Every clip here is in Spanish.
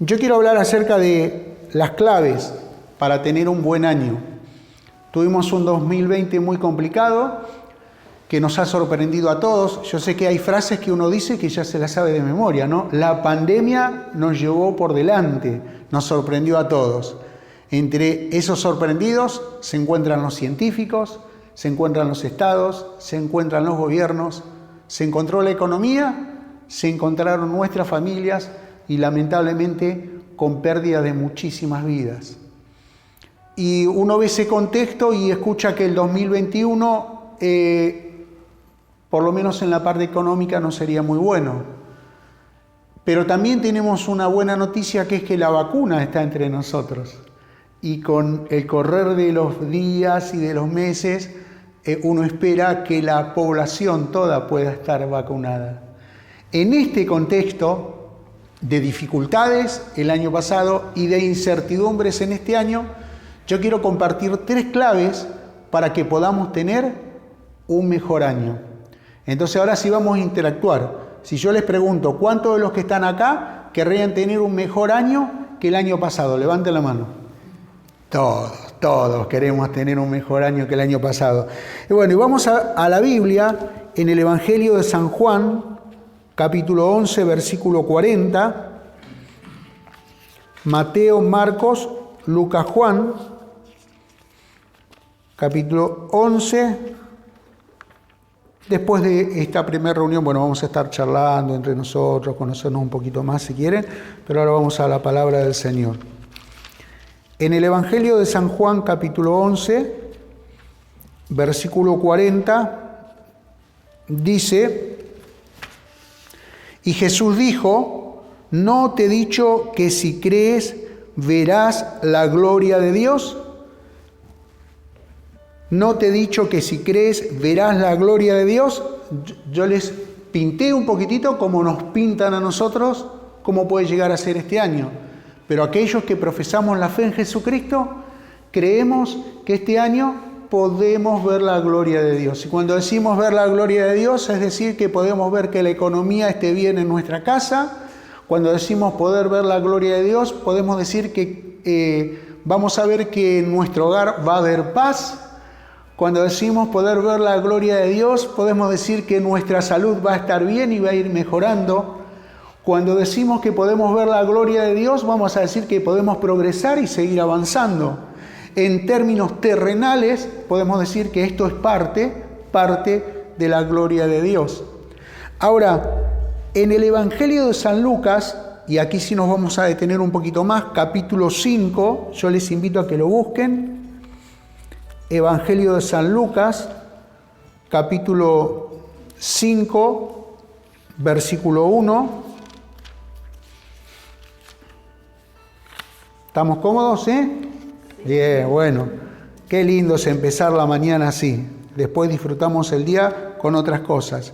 Yo quiero hablar acerca de las claves para tener un buen año. Tuvimos un 2020 muy complicado que nos ha sorprendido a todos. Yo sé que hay frases que uno dice que ya se las sabe de memoria, ¿no? La pandemia nos llevó por delante, nos sorprendió a todos. Entre esos sorprendidos se encuentran los científicos, se encuentran los estados, se encuentran los gobiernos, se encontró la economía, se encontraron nuestras familias y lamentablemente con pérdida de muchísimas vidas. Y uno ve ese contexto y escucha que el 2021, por lo menos en la parte económica, no sería muy bueno. Pero también tenemos una buena noticia, que es que la vacuna está entre nosotros. Y con el correr de los días y de los meses, uno espera que la población toda pueda estar vacunada. En este contexto de dificultades el año pasado y de incertidumbres en este año, yo quiero compartir 3 claves para que podamos tener un mejor año. Entonces ahora sí vamos a interactuar. Si yo les pregunto, ¿cuántos de los que están acá querrían tener un mejor año que el año pasado? Levanten la mano. Todos queremos tener un mejor año que el año pasado. Y bueno, y vamos a la Biblia, en el Evangelio de San Juan, capítulo 11, versículo 40. Mateo, Marcos, Lucas, Juan, capítulo 11. Después de esta primera reunión, bueno, vamos a estar charlando entre nosotros, conocernos un poquito más si quieren, pero ahora vamos a la palabra del Señor. En el Evangelio de San Juan, capítulo 11, versículo 40, dice: y Jesús dijo, ¿no te he dicho que si crees verás la gloria de Dios? ¿No te he dicho que si crees verás la gloria de Dios? Yo les pinté un poquitito como nos pintan a nosotros cómo puede llegar a ser este año. Pero aquellos que profesamos la fe en Jesucristo, creemos que este año podemos ver la gloria de Dios. Y cuando decimos ver la gloria de Dios, es decir que podemos ver que la economía esté bien en nuestra casa. Cuando decimos poder ver la gloria de Dios, podemos decir que vamos a ver que en nuestro hogar va a haber paz. Cuando decimos poder ver la gloria de Dios, podemos decir que nuestra salud va a estar bien y va a ir mejorando. Cuando decimos que podemos ver la gloria de Dios, vamos a decir que podemos progresar y seguir avanzando. En términos terrenales, podemos decir que esto es parte de la gloria de Dios. Ahora, en el Evangelio de San Lucas, y aquí sí nos vamos a detener un poquito más, capítulo 5, yo les invito a que lo busquen. Evangelio de San Lucas, capítulo 5, versículo 1. ¿Estamos cómodos, Bien, bueno. Qué lindo es empezar la mañana así. Después disfrutamos el día con otras cosas.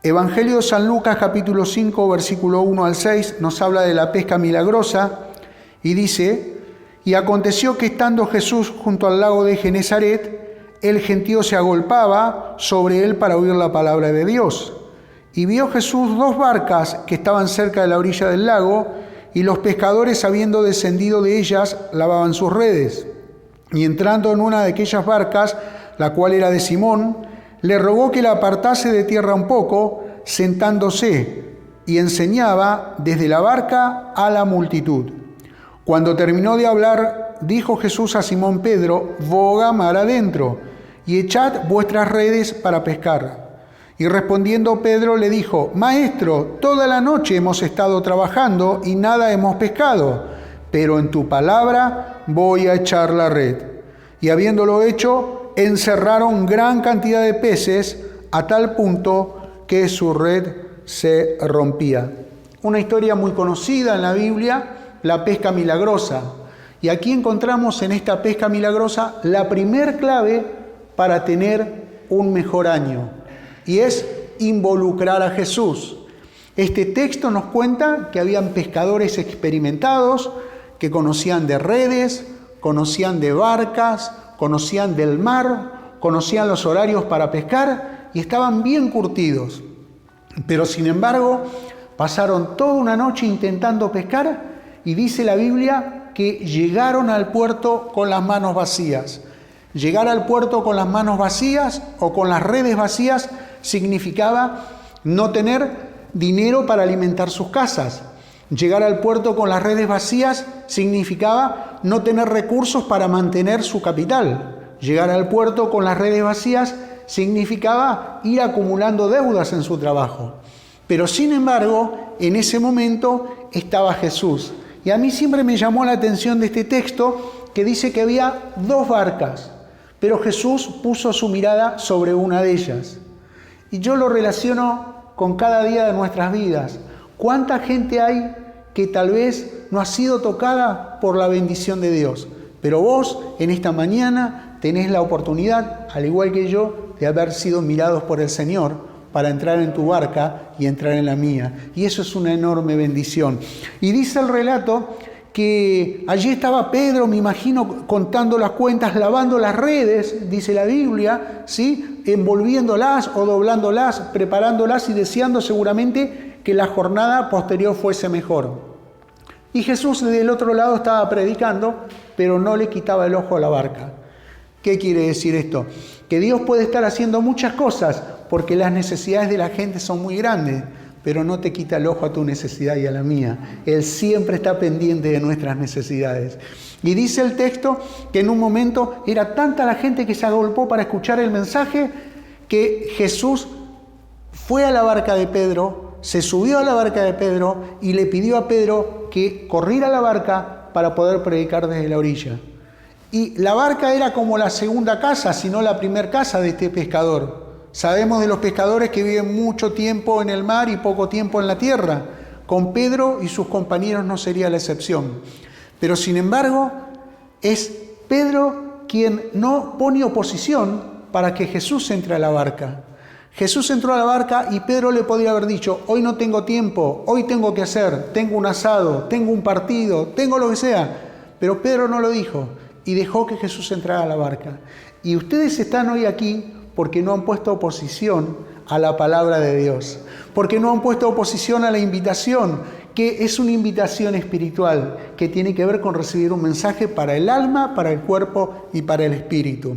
Evangelio de San Lucas, capítulo 5, versículo 1 al 6, nos habla de la pesca milagrosa y dice: y aconteció que estando Jesús junto al lago de Genezaret, el gentío se agolpaba sobre él para oír la palabra de Dios. Y vio Jesús 2 barcas que estaban cerca de la orilla del lago, y los pescadores, habiendo descendido de ellas, lavaban sus redes. Y entrando en una de aquellas barcas, la cual era de Simón, le rogó que la apartase de tierra un poco, sentándose, y enseñaba desde la barca a la multitud. Cuando terminó de hablar, dijo Jesús a Simón Pedro: boga mar adentro, y echad vuestras redes para pescar. Y respondiendo Pedro le dijo: Maestro, toda la noche hemos estado trabajando y nada hemos pescado, pero en tu palabra voy a echar la red. Y habiéndolo hecho, encerraron gran cantidad de peces a tal punto que su red se rompía. Una historia muy conocida en la Biblia, la pesca milagrosa. Y aquí encontramos en esta pesca milagrosa la primer clave para tener un mejor año. Y es involucrar a Jesús. Este texto nos cuenta que habían pescadores experimentados que conocían de redes, conocían de barcas, conocían del mar, conocían los horarios para pescar y estaban bien curtidos. Pero sin embargo, Pasaron toda una noche intentando pescar y dice la Biblia que llegaron al puerto con las manos vacías. Llegar al puerto con las manos vacías o con las redes vacías significaba no tener dinero para alimentar sus casas. Llegar al puerto con las redes vacías significaba no tener recursos para mantener su capital. Llegar al puerto con las redes vacías significaba ir acumulando deudas en su trabajo. Pero sin embargo, en ese momento estaba Jesús. Y a mí siempre me llamó la atención de este texto que dice que había 2 barcas, pero Jesús puso su mirada sobre una de ellas. Y yo lo relaciono con cada día de nuestras vidas. ¿Cuánta gente hay que tal vez no ha sido tocada por la bendición de Dios? Pero vos en esta mañana tenés la oportunidad, al igual que yo, de haber sido mirados por el Señor para entrar en tu barca y entrar en la mía. Y eso es una enorme bendición. Y dice el relato que allí estaba Pedro, me imagino, contando las cuentas, lavando las redes, dice la Biblia, ¿sí? Envolviéndolas o doblándolas, preparándolas y deseando seguramente que la jornada posterior fuese mejor. Y Jesús desde el otro lado estaba predicando, pero no le quitaba el ojo a la barca. ¿Qué quiere decir esto? Que Dios puede estar haciendo muchas cosas porque las necesidades de la gente son muy grandes, pero no te quita el ojo a tu necesidad y a la mía. Él siempre está pendiente de nuestras necesidades. Y dice el texto que en un momento era tanta la gente que se agolpó para escuchar el mensaje que Jesús fue a la barca de Pedro, se subió a la barca de Pedro y le pidió a Pedro que corriera a la barca para poder predicar desde la orilla. Y la barca era como la segunda casa, sino la primera casa de este pescador. Sabemos de los pescadores que viven mucho tiempo en el mar y poco tiempo en la tierra. Con Pedro y sus compañeros no sería la excepción. Pero sin embargo, es Pedro quien no pone oposición para que Jesús entre a la barca. Jesús entró a la barca y Pedro le podría haber dicho: hoy no tengo tiempo, hoy tengo que hacer, tengo un asado, tengo un partido, tengo lo que sea. Pero Pedro no lo dijo y dejó que Jesús entrara a la barca. Y ustedes están hoy aquí porque no han puesto oposición a la palabra de Dios, porque no han puesto oposición a la invitación, que es una invitación espiritual, que tiene que ver con recibir un mensaje para el alma, para el cuerpo y para el espíritu.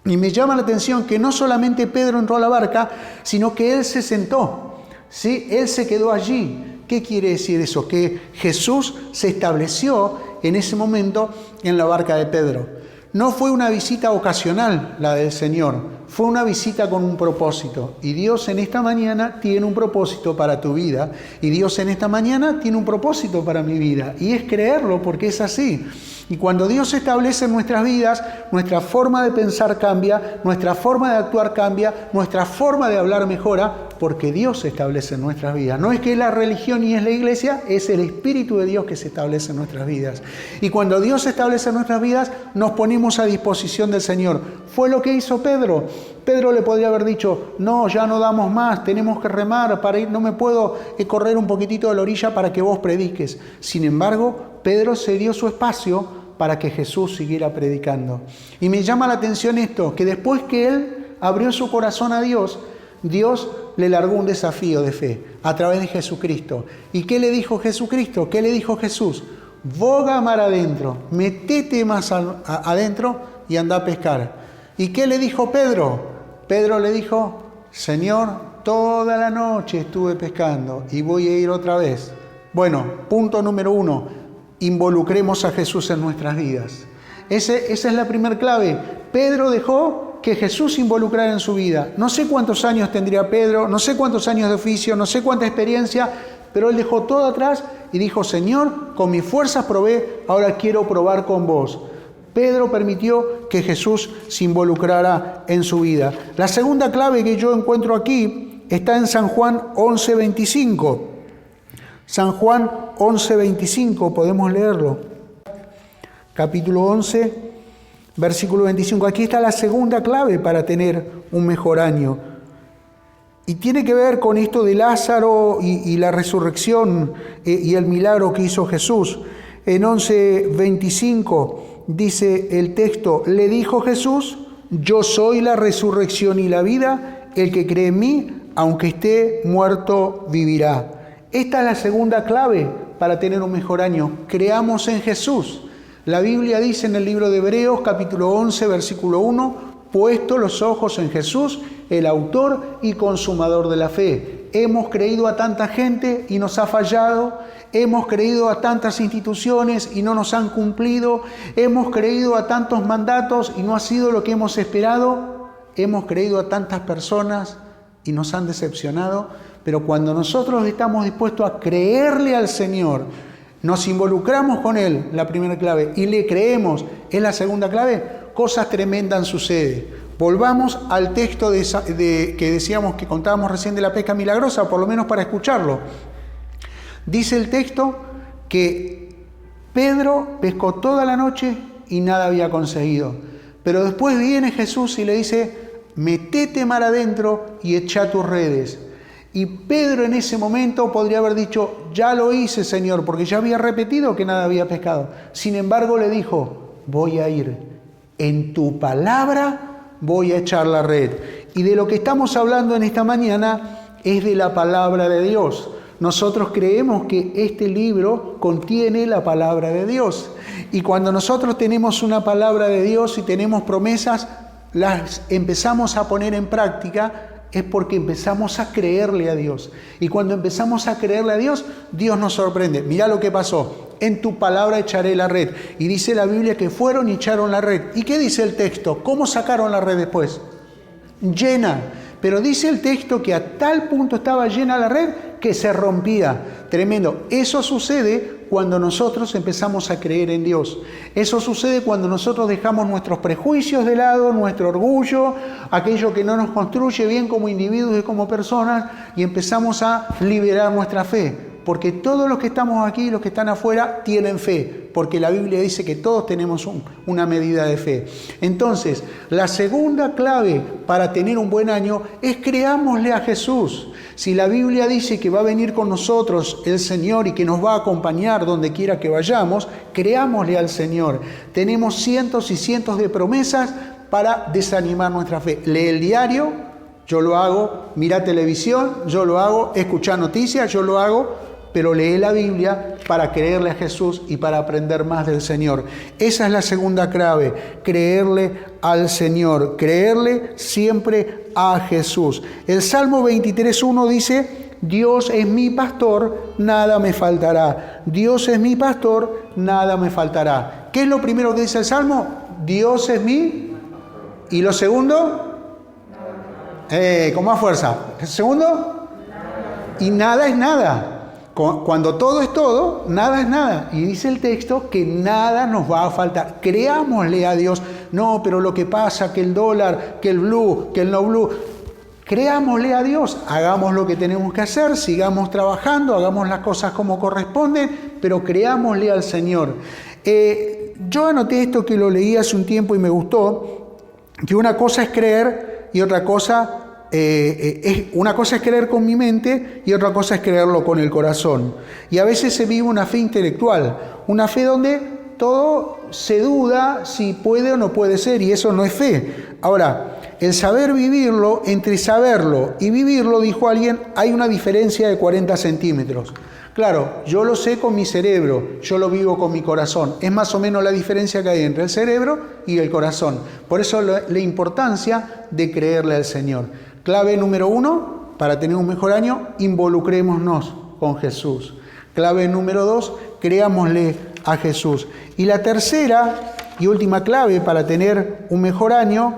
Y me llama la atención que no solamente Pedro entró a la barca, sino que él se sentó, ¿sí? Él se quedó allí. ¿Qué quiere decir eso? Que Jesús se estableció en ese momento en la barca de Pedro. No fue una visita ocasional la del Señor, fue una visita con un propósito. Y Dios en esta mañana tiene un propósito para tu vida. Y Dios en esta mañana tiene un propósito para mi vida. Y es creerlo porque es así. Y cuando Dios se establece en nuestras vidas, nuestra forma de pensar cambia, nuestra forma de actuar cambia, nuestra forma de hablar mejora, porque Dios se establece en nuestras vidas. No es que es la religión ni es la iglesia, es el Espíritu de Dios que se establece en nuestras vidas. Y cuando Dios se establece en nuestras vidas, nos ponemos a disposición del Señor. Fue lo que hizo Pedro. Pedro le podría haber dicho: no, ya no damos más, tenemos que remar para ir, no me puedo correr un poquitito de la orilla para que vos prediques. Sin embargo, Pedro se dio su espacio para que Jesús siguiera predicando. Y me llama la atención esto, que después que él abrió su corazón a Dios, Dios le largó un desafío de fe a través de Jesucristo. ¿Y qué le dijo Jesucristo? ¿Qué le dijo Jesús? Boga mar adentro, metete más adentro y anda a pescar. ¿Y qué le dijo Pedro? Pedro le dijo: Señor, toda la noche estuve pescando y voy a ir otra vez. Bueno, punto número 1. Involucremos a Jesús en nuestras vidas. Esa es la primera clave. Pedro dejó que Jesús se involucrara en su vida. No sé cuántos años tendría Pedro, no sé cuántos años de oficio, no sé cuánta experiencia, pero él dejó todo atrás y dijo: Señor, con mis fuerzas probé, ahora quiero probar con vos. Pedro permitió que Jesús se involucrara en su vida. La segunda clave que yo encuentro aquí está en San Juan 11:25. San Juan 11:25, podemos leerlo. Capítulo 11, versículo 25. Aquí está la segunda clave para tener un mejor año. Y tiene que ver con esto de Lázaro y la resurrección y el milagro que hizo Jesús. En 11:25 dice el texto: le dijo Jesús: yo soy la resurrección y la vida, el que cree en mí, aunque esté muerto, vivirá. Esta es la segunda clave para tener un mejor año. Creamos en Jesús. La Biblia dice en el libro de Hebreos, capítulo 11, versículo 1, puesto los ojos en Jesús, el autor y consumador de la fe. Hemos creído a tanta gente y nos ha fallado. Hemos creído a tantas instituciones y no nos han cumplido. Hemos creído a tantos mandatos y no ha sido lo que hemos esperado. Hemos creído a tantas personas y nos han decepcionado. Pero cuando nosotros estamos dispuestos a creerle al Señor, nos involucramos con Él, la primera clave, y le creemos, es la segunda clave, cosas tremendas suceden. Volvamos al texto que decíamos que contábamos recién de la pesca milagrosa, por lo menos para escucharlo. Dice el texto que Pedro pescó toda la noche y nada había conseguido. Pero después viene Jesús y le dice, metete mar adentro y echa tus redes. Y Pedro en ese momento podría haber dicho, ya lo hice, Señor, porque ya había repetido que nada había pescado. Sin embargo, le dijo, voy a ir, en tu palabra voy a echar la red. Y de lo que estamos hablando en esta mañana es de la palabra de Dios. Nosotros creemos que este libro contiene la palabra de Dios. Y cuando nosotros tenemos una palabra de Dios y tenemos promesas, las empezamos a poner en práctica, es porque empezamos a creerle a Dios. Y cuando empezamos a creerle a Dios, Dios nos sorprende. Mirá lo que pasó. En tu palabra echaré la red. Y dice la Biblia que fueron y echaron la red. ¿Y qué dice el texto? ¿Cómo sacaron la red después? Llena. Pero dice el texto que a tal punto estaba llena la red que se rompía. Tremendo. Eso sucede cuando nosotros empezamos a creer en Dios. Eso sucede cuando nosotros dejamos nuestros prejuicios de lado, nuestro orgullo, aquello que no nos construye bien como individuos y como personas, y empezamos a liberar nuestra fe. Porque todos los que estamos aquí y los que están afuera tienen fe, porque la Biblia dice que todos tenemos una medida de fe. Entonces, la segunda clave para tener un buen año es creámosle a Jesús. Si la Biblia dice que va a venir con nosotros el Señor y que nos va a acompañar donde quiera que vayamos, creámosle al Señor. Tenemos cientos y cientos de promesas para desanimar nuestra fe. Lee el diario, yo lo hago. Mira televisión, yo lo hago. Escucha noticias, yo lo hago. Pero lee la Biblia para creerle a Jesús y para aprender más del Señor. Esa es la segunda clave, creerle al Señor, creerle siempre a Jesús. El Salmo 23:1 dice, Dios es mi pastor, nada me faltará. Dios es mi pastor, nada me faltará. ¿Qué es lo primero que dice el Salmo? Dios es mi... ¿Y lo segundo? Con más fuerza. ¿El segundo? Y nada es nada. Cuando todo es todo, nada es nada. Y dice el texto que nada nos va a faltar. Creámosle a Dios. No, pero lo que pasa, que el dólar, que el blue, que el no blue. Creámosle a Dios. Hagamos lo que tenemos que hacer, sigamos trabajando, hagamos las cosas como corresponden, pero creámosle al Señor. Yo anoté esto que lo leí hace un tiempo y me gustó, que una cosa es creer y otra cosa... una cosa es creer con mi mente y otra cosa es creerlo con el corazón. Y a veces se vive una fe intelectual, una fe donde todo se duda si puede o no puede ser, y eso no es fe. Ahora, el saber vivirlo, entre saberlo y vivirlo, dijo alguien, hay una diferencia de 40 centímetros. Claro, yo lo sé con mi cerebro, yo lo vivo con mi corazón. Es más o menos la diferencia que hay entre el cerebro y el corazón. Por eso la importancia de creerle al Señor. Clave número 1, para tener un mejor año, involucrémonos con Jesús. Clave número 2, creámosle a Jesús. Y la tercera y última clave para tener un mejor año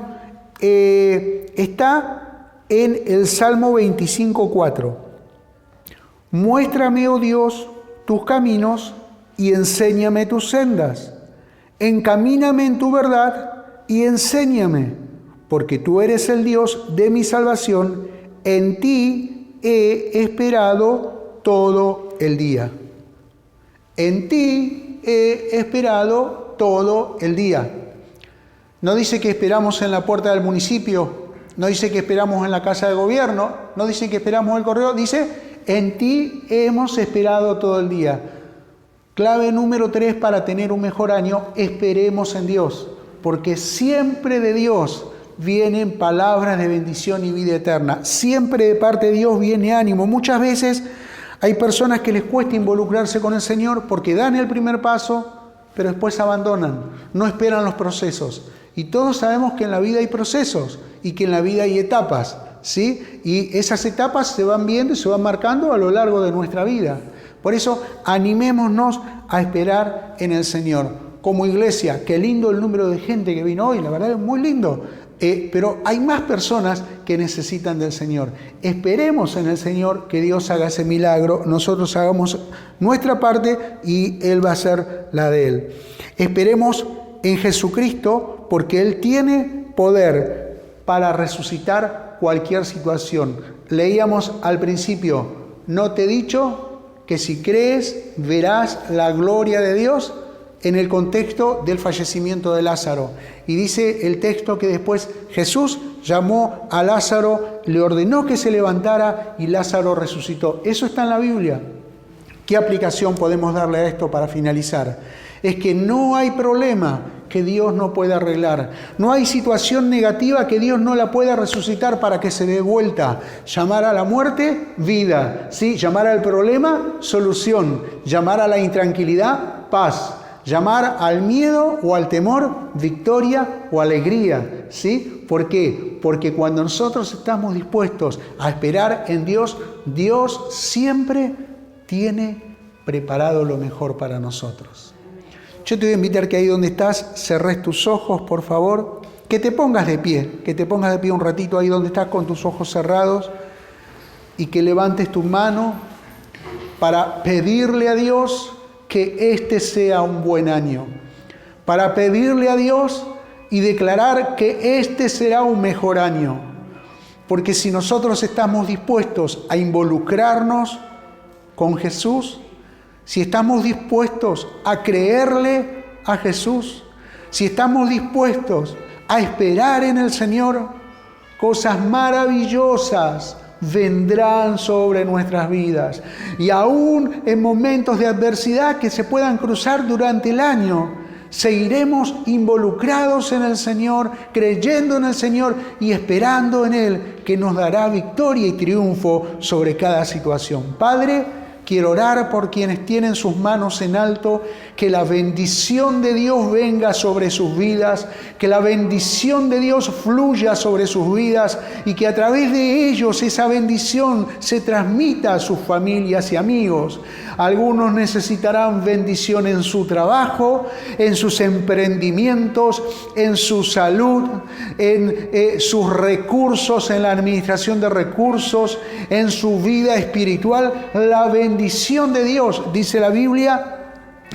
está en el Salmo 25:4. Muéstrame, oh Dios, tus caminos y enséñame tus sendas. Encamíname en tu verdad y enséñame. Porque tú eres el Dios de mi salvación, en ti he esperado todo el día. En ti he esperado todo el día. No dice que esperamos en la puerta del municipio, no dice que esperamos en la casa de gobierno, no dice que esperamos el correo, dice, en ti hemos esperado todo el día. Clave número 3 para tener un mejor año, esperemos en Dios, porque siempre de Dios vienen palabras de bendición y vida eterna. Siempre de parte de Dios viene ánimo. Muchas veces Hay personas que les cuesta involucrarse con el Señor porque dan el primer paso, pero después abandonan, no esperan los procesos. Y todos sabemos que en la vida hay procesos y que en la vida hay etapas, ¿sí? Y esas etapas se van viendo y se van marcando a lo largo de nuestra vida. Por eso, animémonos a esperar en el Señor. Como iglesia, qué lindo el número de gente que vino hoy, la verdad es muy lindo. Pero hay más personas que necesitan del Señor. Esperemos en el Señor que Dios haga ese milagro. Nosotros hagamos nuestra parte y Él va a hacer la de Él. Esperemos en Jesucristo porque Él tiene poder para resucitar cualquier situación. Leíamos al principio, ¿no te he dicho que si crees verás la gloria de Dios? En el contexto del fallecimiento de Lázaro. Y dice el texto que después Jesús llamó a Lázaro, le ordenó que se levantara y Lázaro resucitó. Eso está en la Biblia. ¿Qué aplicación podemos darle a esto para finalizar? Es que no hay problema que Dios no pueda arreglar. No hay situación negativa que Dios no la pueda resucitar para que se dé vuelta. Llamar a la muerte, vida. ¿Sí? Llamar al problema, solución. Llamar a la intranquilidad, paz. Llamar al miedo o al temor, victoria o alegría, ¿sí? ¿Por qué? Porque cuando nosotros estamos dispuestos a esperar en Dios, Dios siempre tiene preparado lo mejor para nosotros. Yo te voy a invitar que ahí donde estás, cerres tus ojos, por favor, que te pongas de pie un ratito ahí donde estás con tus ojos cerrados y que levantes tu mano para pedirle a Dios que este sea un buen año, para pedirle a Dios y declarar que este será un mejor año. Porque si nosotros estamos dispuestos a involucrarnos con Jesús, si estamos dispuestos a creerle a Jesús, si estamos dispuestos a esperar en el Señor, cosas maravillosas vendrán sobre nuestras vidas. Y aún en momentos de adversidad que se puedan cruzar durante el año, seguiremos involucrados en el Señor, creyendo en el Señor y esperando en Él, que nos dará victoria y triunfo sobre cada situación. Padre, quiero orar por quienes tienen sus manos en alto, que la bendición de Dios venga sobre sus vidas, que la bendición de Dios fluya sobre sus vidas y que a través de ellos esa bendición se transmita a sus familias y amigos. Algunos necesitarán bendición en su trabajo, en sus emprendimientos, en su salud, en sus recursos, en la administración de recursos, en su vida espiritual. La bendición de Dios, dice la Biblia,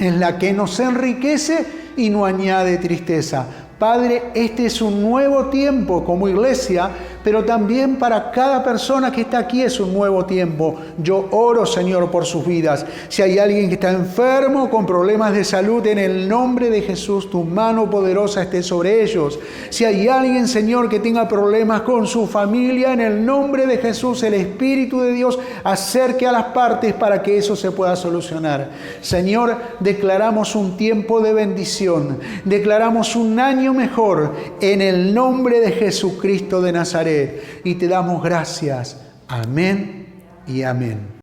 es la que nos enriquece y no añade tristeza. Padre, este es un nuevo tiempo como iglesia, pero también para cada persona que está aquí es un nuevo tiempo. Yo oro, Señor, por sus vidas. Si hay alguien que está enfermo, con problemas de salud, en el nombre de Jesús, tu mano poderosa esté sobre ellos. Si hay alguien, Señor, que tenga problemas con su familia, en el nombre de Jesús, el Espíritu de Dios acerque a las partes para que eso se pueda solucionar. Señor, declaramos un tiempo de bendición. Declaramos un año mejor en el nombre de Jesucristo de Nazaret y te damos gracias. Amén y amén.